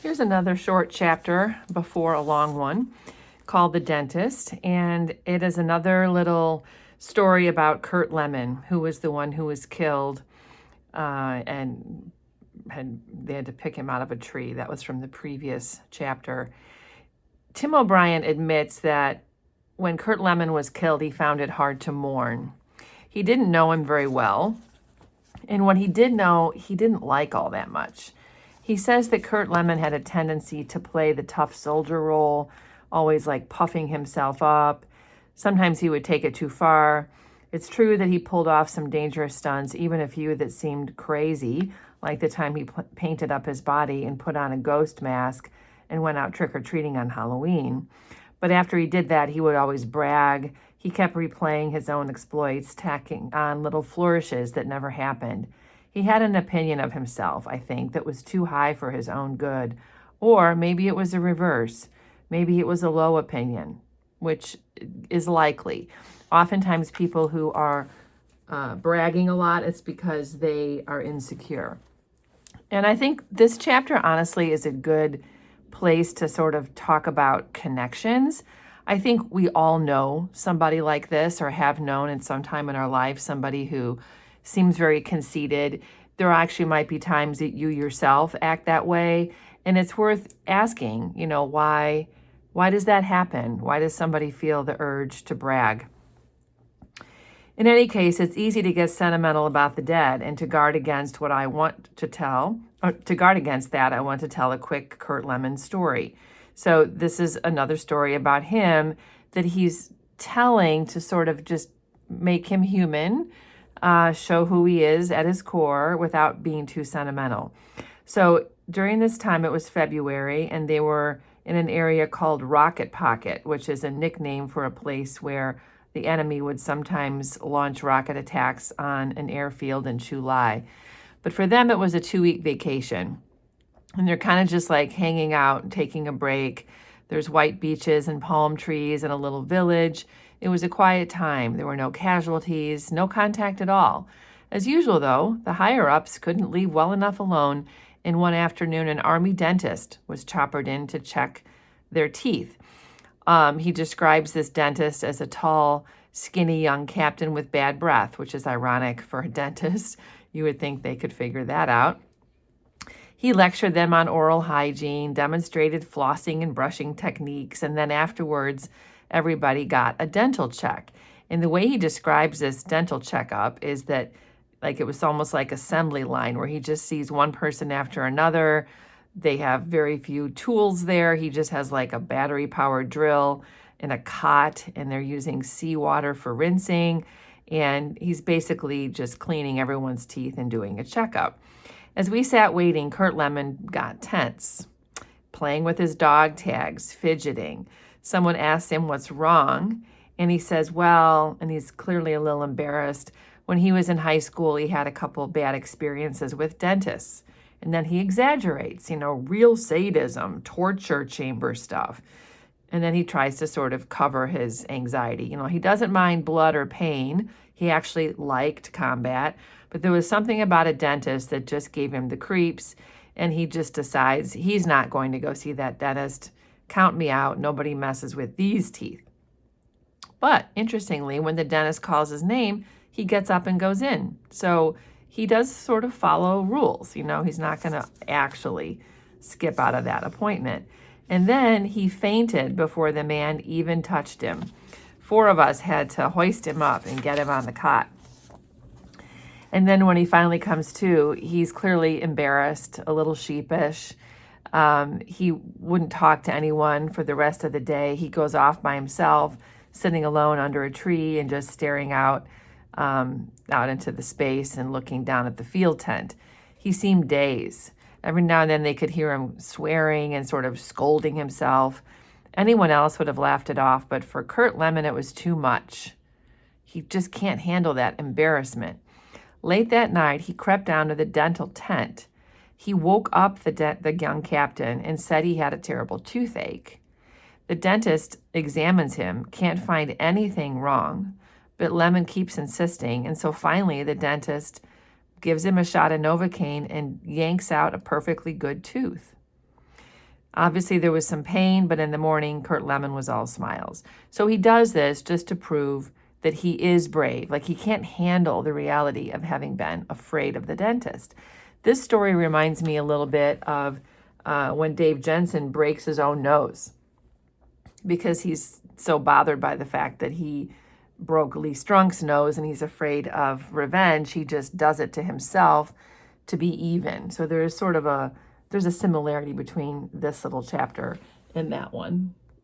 Here's another short chapter before a long one called The Dentist, and it is another little story about Curt Lemon, who was the one who was killed, and they had to pick him out of a tree. That was from the previous chapter. Tim O'Brien admits that when Curt Lemon was killed, he found it hard to mourn. He didn't know him very well, and what he did know, he didn't like all that much. He says that Curt Lemon had a tendency to play the tough soldier role, always like puffing himself up. Sometimes he would take it too far. It's true that he pulled off some dangerous stunts, even a few that seemed crazy, like the time he painted up his body and put on a ghost mask and went out trick-or-treating on Halloween. But after he did that, he would always brag. He kept replaying his own exploits, tacking on little flourishes that never happened. He had an opinion of himself, I think, that was too high for his own good. Or maybe it was the reverse. Maybe it was a low opinion, which is likely. Oftentimes people who are bragging a lot, it's because they are insecure. And I think this chapter, honestly, is a good place to sort of talk about connections. I think we all know somebody like this, or have known in some time in our life somebody who seems very conceited. There actually might be times that you yourself act that way, and it's worth asking, why does that happen? Why does somebody feel the urge to brag? In any case, it's easy to get sentimental about the dead, and to guard against what I want to tell, or to guard against that, I want to tell a quick Curt Lemon story. So this is another story about him that he's telling to sort of just make him human, show who he is at his core without being too sentimental. So during this time, it was February, and they were in an area called Rocket Pocket, which is a nickname for a place where the enemy would sometimes launch rocket attacks on an airfield in July. But for them, it was a 2-week vacation. And they're kind of just like hanging out and taking a break. There's white beaches and palm trees and a little village. It was a quiet time. There were no casualties, no contact at all. As usual, though, the higher-ups couldn't leave well enough alone, and one afternoon an Army dentist was choppered in to check their teeth. He describes this dentist as a tall, skinny young captain with bad breath, which is ironic for a dentist. You would think they could figure that out. He lectured them on oral hygiene, demonstrated flossing and brushing techniques, and then afterwards, everybody got a dental check. And the way he describes this dental checkup is that it was almost like assembly line, where he just sees one person after another. They have very few tools there. He just has like a battery-powered drill and a cot, and they're using seawater for rinsing. And he's basically just cleaning everyone's teeth and doing a checkup. As we sat waiting, Curt Lemon got tense, playing with his dog tags, fidgeting. Someone asked him what's wrong, and he says, well, and he's clearly a little embarrassed, when he was in high school, he had a couple bad experiences with dentists. And then he exaggerates, real sadism, torture chamber stuff. And then he tries to sort of cover his anxiety. He doesn't mind blood or pain. He actually liked combat. But there was something about a dentist that just gave him the creeps. And he just decides he's not going to go see that dentist. Count me out. Nobody messes with these teeth. But interestingly, when the dentist calls his name, he gets up and goes in. So he does sort of follow rules. He's not going to actually skip out of that appointment. And then he fainted before the man even touched him. 4 of us had to hoist him up and get him on the cot. And then when he finally comes to, he's clearly embarrassed, a little sheepish. He wouldn't talk to anyone for the rest of the day. He goes off by himself, sitting alone under a tree and just staring out into the space and looking down at the field tent. He seemed dazed. Every now and then they could hear him swearing and sort of scolding himself. Anyone else would have laughed it off, but for Curt Lemon, it was too much. He just can't handle that embarrassment. Late that night, he crept down to the dental tent. He woke up the young captain and said he had a terrible toothache. The dentist examines him, can't find anything wrong, but Lemon keeps insisting, and so finally the dentist gives him a shot of Novocaine and yanks out a perfectly good tooth. Obviously, there was some pain, but in the morning, Curt Lemon was all smiles. So he does this just to prove that he is brave. Like, he can't handle the reality of having been afraid of the dentist. This story reminds me a little bit of when Dave Jensen breaks his own nose because he's so bothered by the fact that he broke Lee Strunk's nose and he's afraid of revenge. He just does it to himself to be even. So there's a similarity between this little chapter and that one.